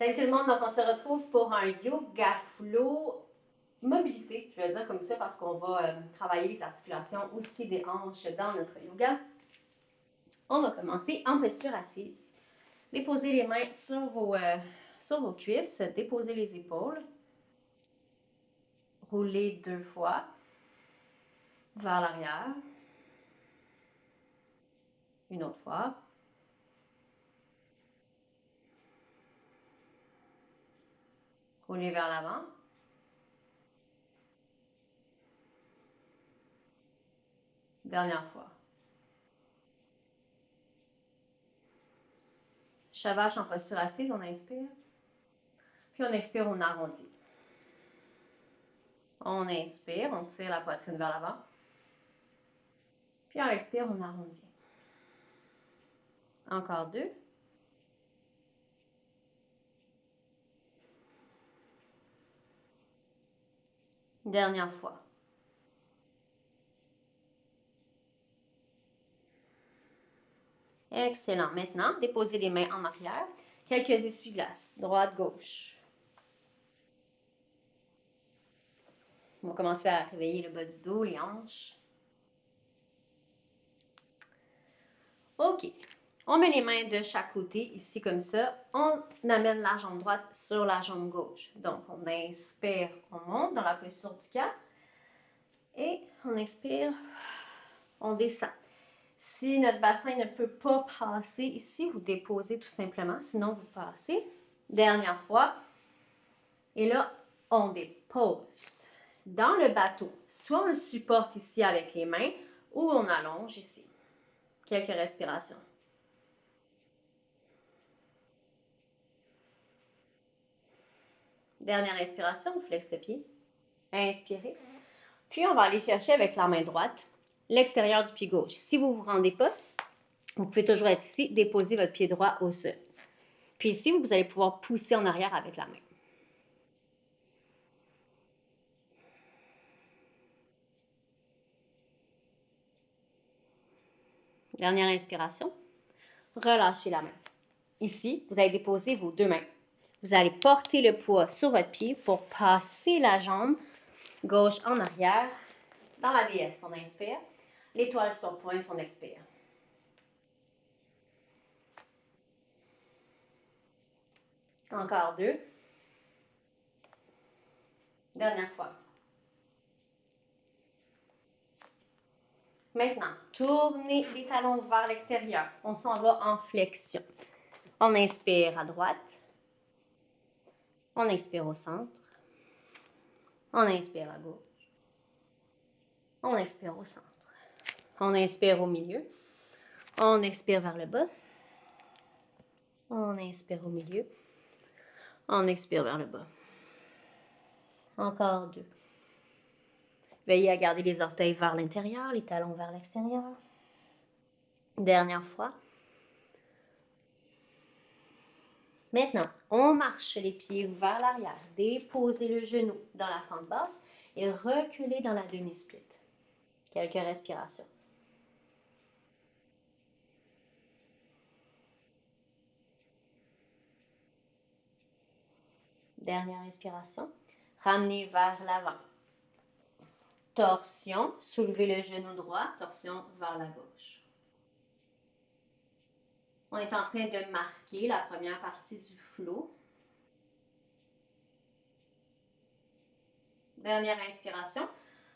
Salut tout le monde, donc on se retrouve pour un yoga flow mobilité, je vais dire comme ça parce qu'on va travailler les articulations aussi des hanches dans notre yoga. On va commencer en posture assise. Déposez les mains sur vos cuisses, déposez les épaules, roulez 2 fois vers l'arrière, une autre fois. Roulez vers l'avant. Dernière fois. Shavash en posture assise, on inspire. Puis on expire, on arrondit. On inspire, on tire la poitrine vers l'avant. Puis on expire, on arrondit. Encore 2. Dernière fois. Excellent. Maintenant, déposez les mains en arrière. Quelques essuie-glaces. Droite, gauche. On va commencer à réveiller le bas du dos, les hanches. OK. On met les mains de chaque côté, ici comme ça. On amène la jambe droite sur la jambe gauche. Donc, on inspire, on monte dans la posture du 4. Et on expire, on descend. Si notre bassin ne peut pas passer ici, vous déposez tout simplement, sinon vous passez. Dernière fois. Et là, on dépose. Dans le bateau, soit on le supporte ici avec les mains ou on allonge ici. Quelques respirations. Dernière inspiration, on flexe le pied. Inspirez. Puis on va aller chercher avec la main droite l'extérieur du pied gauche. Si vous ne vous rendez pas, vous pouvez toujours être ici, déposer votre pied droit au sol. Puis ici, vous allez pouvoir pousser en arrière avec la main. Dernière inspiration. Relâchez la main. Ici, vous allez déposer vos 2 mains. Vous allez porter le poids sur votre pied pour passer la jambe gauche en arrière. Dans la déesse, on inspire. L'étoile sur pointe, on expire. Encore 2. Dernière fois. Maintenant, tournez les talons vers l'extérieur. On s'en va en flexion. On inspire à droite. On expire au centre. On inspire à gauche. On expire au centre. On inspire au milieu. On expire vers le bas. On inspire au milieu. On expire vers le bas. Encore 2. Veillez à garder les orteils vers l'intérieur, les talons vers l'extérieur. Dernière fois. Maintenant, on marche les pieds vers l'arrière. Déposez le genou dans la fente basse et reculez dans la demi-split. Quelques respirations. Dernière inspiration. Ramenez vers l'avant. Torsion. Soulevez le genou droit. Torsion vers la gauche. On est en train de marquer la première partie du flow. Dernière inspiration.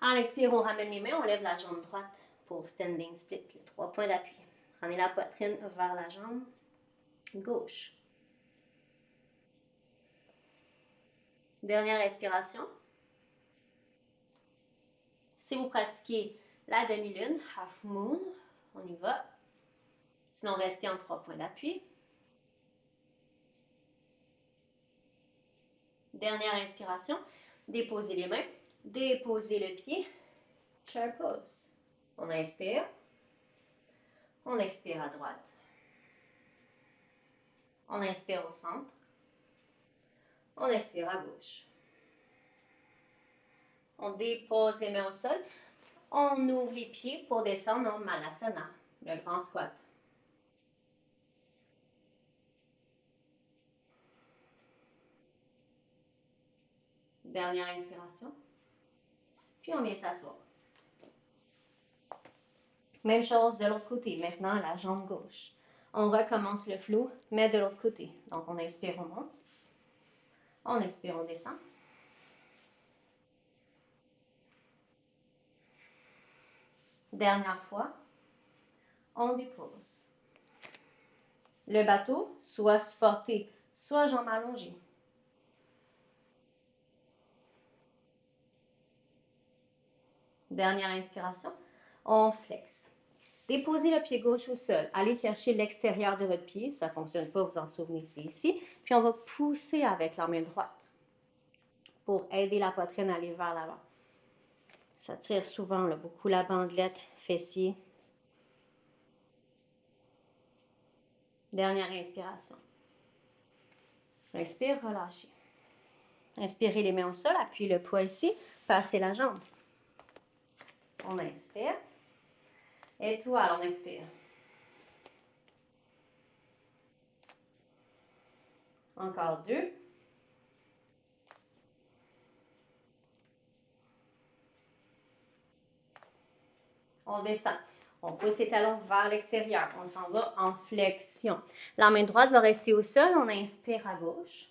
En expire, on ramène les mains, on lève la jambe droite pour standing split, les 3 points d'appui. Ramenez la poitrine vers la jambe gauche. Dernière inspiration. Si vous pratiquez la demi-lune, half moon, on y va. Sinon, restez en 3 points d'appui. Dernière inspiration. Déposez les mains. Déposez le pied. Chair pose. On inspire. On expire à droite. On inspire au centre. On expire à gauche. On dépose les mains au sol. On ouvre les pieds pour descendre en Malasana, le grand squat. Dernière inspiration. Puis on vient s'asseoir. Même chose de l'autre côté. Maintenant, la jambe gauche. On recommence le flow, mais de l'autre côté. Donc, on inspire, on monte. On expire, on descend. Dernière fois, on dépose. Le bateau, soit supporté, soit jambes allongées. Dernière inspiration, on flexe. Déposez le pied gauche au sol. Allez chercher l'extérieur de votre pied. Ça ne fonctionne pas, vous en souvenez, c'est ici. Puis on va pousser avec la main droite pour aider la poitrine à aller vers l'avant. Ça tire souvent là, beaucoup la bandelette, fessier. Dernière inspiration. Inspire, relâchez. Inspirez les mains au sol, appuyez le poids ici, passez la jambe. On inspire. Étoile, on expire. Encore 2. On descend. On pousse les talons vers l'extérieur. On s'en va en flexion. La main droite va rester au sol. On inspire à gauche.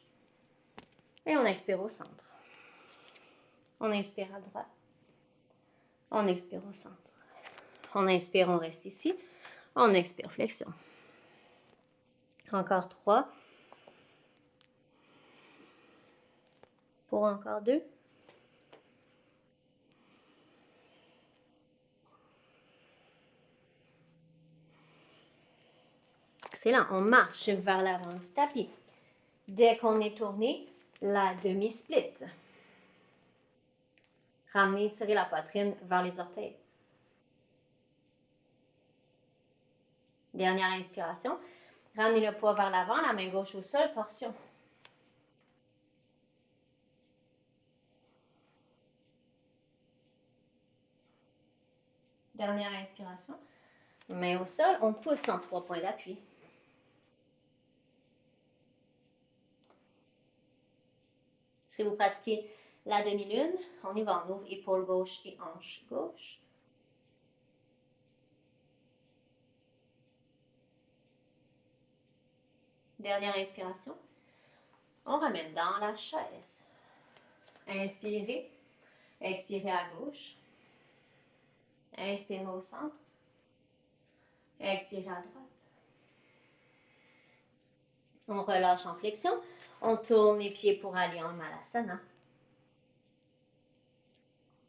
Et on expire au centre. On inspire à droite. On expire au centre. On inspire, on reste ici. On expire, flexion. Encore 3. Pour encore 2. Excellent. On marche vers l'avant du tapis. Dès qu'on est tourné, la demi-split. Ramenez, tirez la poitrine vers les orteils. Dernière inspiration. Ramenez le poids vers l'avant, la main gauche au sol, torsion. Dernière inspiration. Main au sol, on pousse en 3 points d'appui. Si vous pratiquez la demi-lune, on y va. On ouvre épaule gauche et hanche gauche. Dernière inspiration. On ramène dans la chaise. Inspirez. Expirez à gauche. Inspirez au centre. Expirez à droite. On relâche en flexion. On tourne les pieds pour aller en Malasana.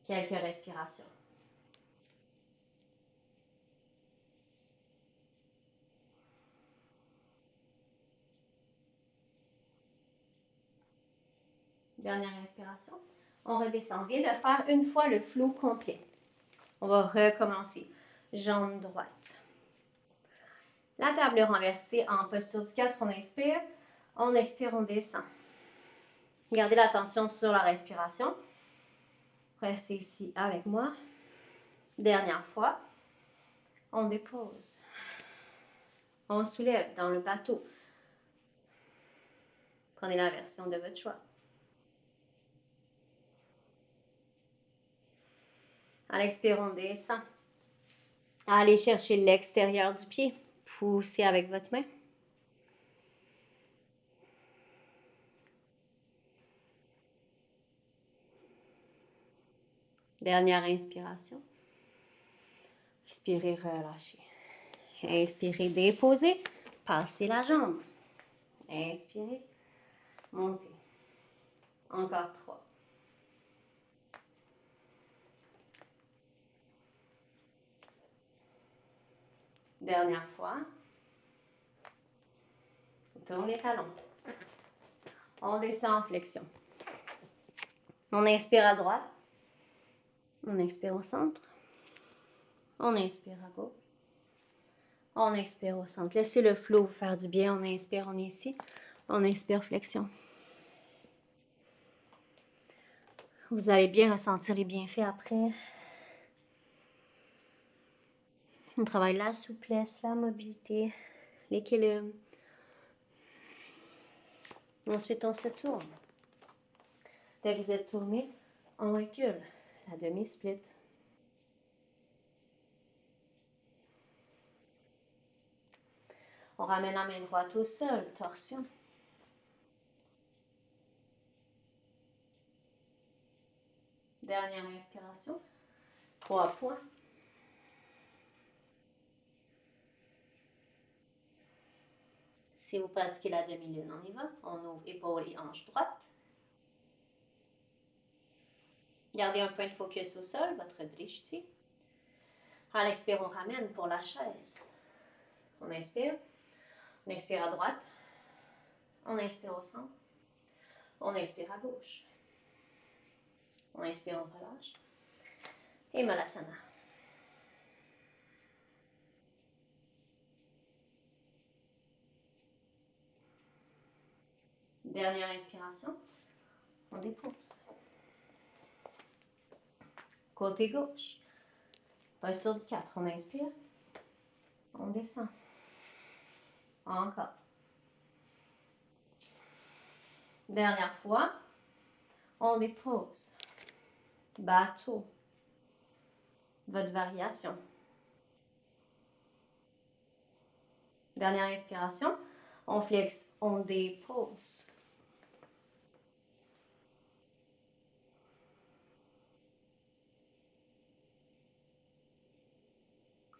Quelques respirations. Dernière inspiration. On redescend. On vient de faire une fois le flow complet. On va recommencer. Jambe droite. La table renversée en posture du 4. On inspire. On expire, on descend. Gardez l'attention sur la respiration. Restez ici avec moi. Dernière fois. On dépose. On soulève dans le bateau. Prenez la version de votre choix. À l'expire, on descend. Allez chercher l'extérieur du pied. Poussez avec votre main. Dernière inspiration. Expirez, relâchez. Inspirez, déposez. Passez la jambe. Inspirez, montez. Encore 3. Dernière fois. On tourne les talons. On descend en flexion. On inspire à droite. On expire au centre. On inspire à gauche. On expire au centre. Laissez le flow vous faire du bien. On inspire, on est ici. On expire, flexion. Vous allez bien ressentir les bienfaits après. On travaille la souplesse, la mobilité, l'équilibre. Ensuite, on se tourne. Dès que vous êtes tourné, on recule. La demi-split. On ramène la main droite au sol, torsion. Dernière inspiration. 3 points. Si vous pratiquez la demi-lune, on y va. On ouvre épaules et hanches droites. Gardez un point de focus au sol, votre drishti. À l'expire, on ramène pour la chaise. On inspire. On expire à droite. On inspire au centre. On expire à gauche. On inspire, on relâche. Et Malasana. Dernière inspiration. On dépose. Côté gauche. Posture de 4. On inspire. On descend. Encore. Dernière fois. On dépose. Bateau. Votre variation. Dernière inspiration. On flexe. On dépose.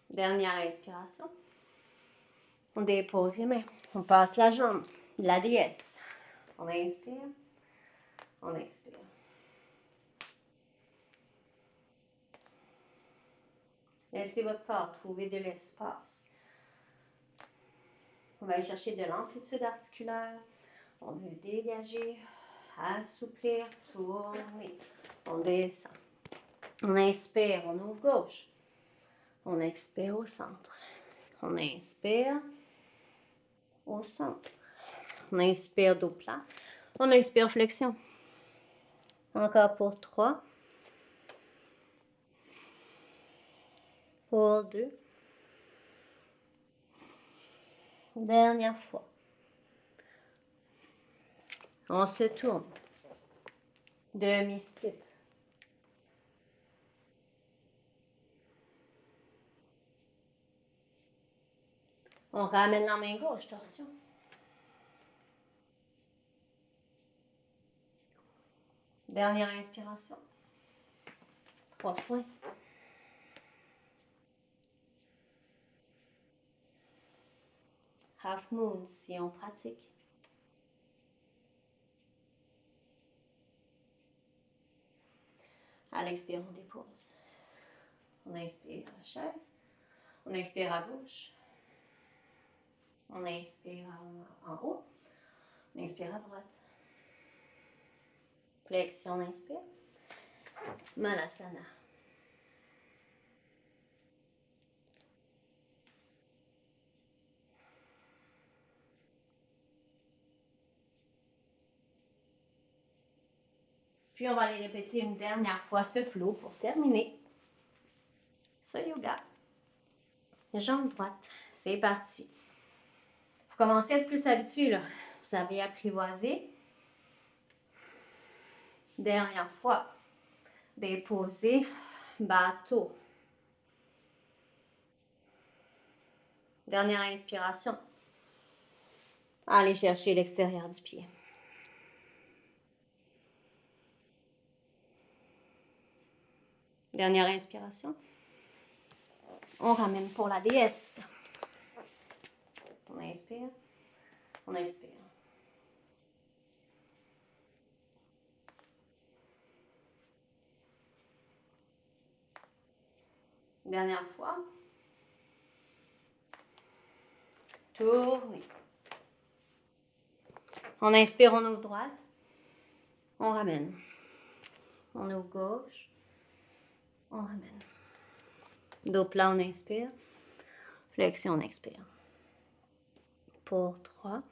Dernière inspiration. On dépose les mains. On passe la jambe. La déesse. On inspire. On expire. Laissez votre corps trouver de l'espace. On va aller chercher de l'amplitude articulaire. On veut dégager, assouplir, tourner. On descend. On inspire, on ouvre gauche. On expire au centre. On inspire au centre. On inspire dos plat. On expire flexion. Encore pour 3. Pour 2. Dernière fois. On se tourne. Demi-split. On ramène la main gauche, torsion. Dernière inspiration. 3 points. Half moon si on pratique. À l'expire, on dépose. On inspire à chaise. On expire à gauche. On inspire en haut. On expire à droite. Flexion, on inspire. Malasana. Puis on va aller répéter une dernière fois ce flow pour terminer ce yoga. Jambe droite. C'est parti. Vous commencez à être plus habitué là. Vous avez apprivoisé. Dernière fois. Déposer. Bateau. Dernière inspiration. Allez chercher l'extérieur du pied. Dernière inspiration. On ramène pour la déesse. On inspire. On expire. Dernière fois. Tournez. On inspire, on ouvre droite. On ramène. On ouvre gauche. On ramène. Dos plat, on inspire. Flexion, on expire. Pour 3.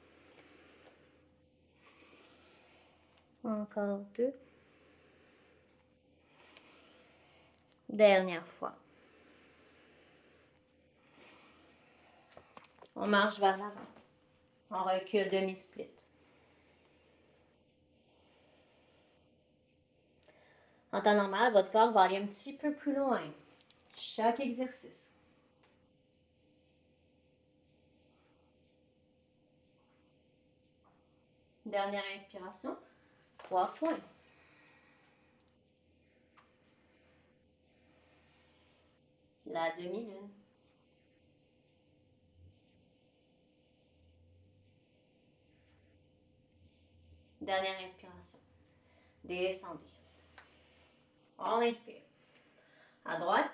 Encore 2. Dernière fois. On marche vers l'avant. On recule demi-split. En temps normal, votre corps va aller un petit peu plus loin. Chaque exercice. Dernière inspiration. 3 points. La demi-lune. Dernière inspiration. Descendez. On inspire. À droite.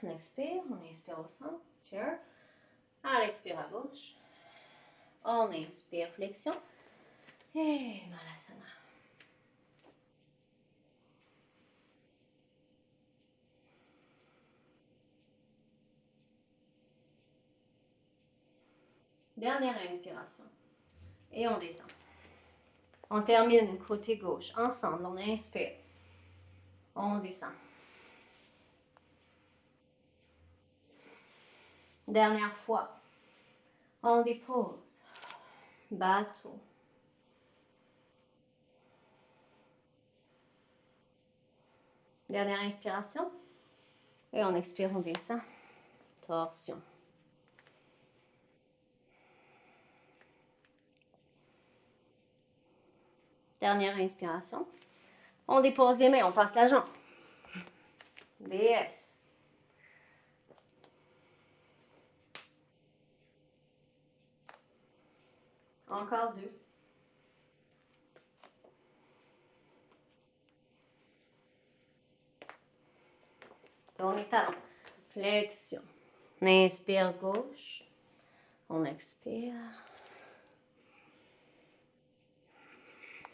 On inspire au centre. Chair. On expire à gauche. On inspire, flexion. Et Malasana. Dernière inspiration. Et on descend. On termine côté gauche. Ensemble, on inspire. On descend. Dernière fois. On dépose. Bateau. Dernière inspiration. Et on expire, on descend. Torsion. Dernière inspiration. On dépose les mains, on passe la jambe. DS. Encore 2. Tournez talon. Flexion. On inspire gauche. On expire.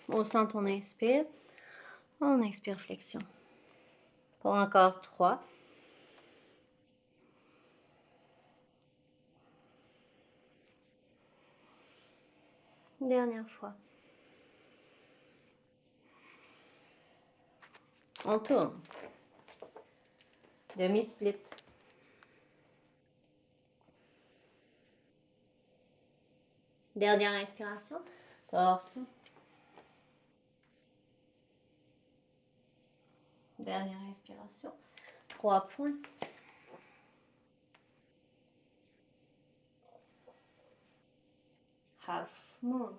Au centre, on inspire. On expire, flexion. Pour encore 3. Dernière fois. On tourne. Demi-split. Dernière inspiration. Torsion. Dernière inspiration. 3 points. Half moon.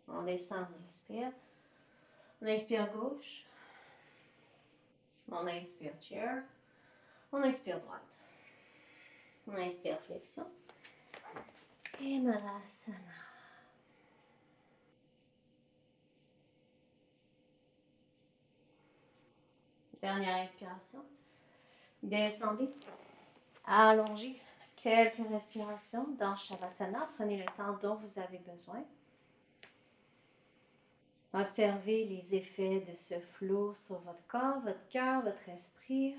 On descend, on inspire. On inspire gauche. On inspire chair. On expire droite. On inspire flexion. Et Malasana. Dernière inspiration. Descendez. Allongez. Quelques respirations dans Shavasana. Prenez le temps dont vous avez besoin. Observez les effets de ce flot sur votre corps, votre cœur, votre esprit.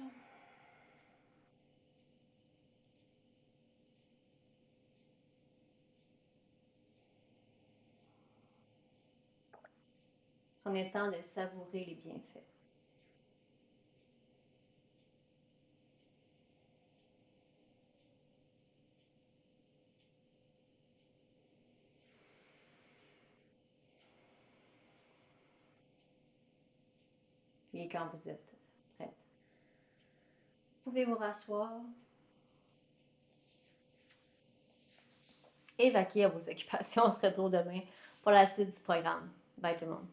Prenez le temps de savourer les bienfaits. Puis quand vous êtes prête, vous pouvez vous rasseoir. Et vaquer à vos occupations. On se retrouve demain pour la suite du programme. Bye tout le monde.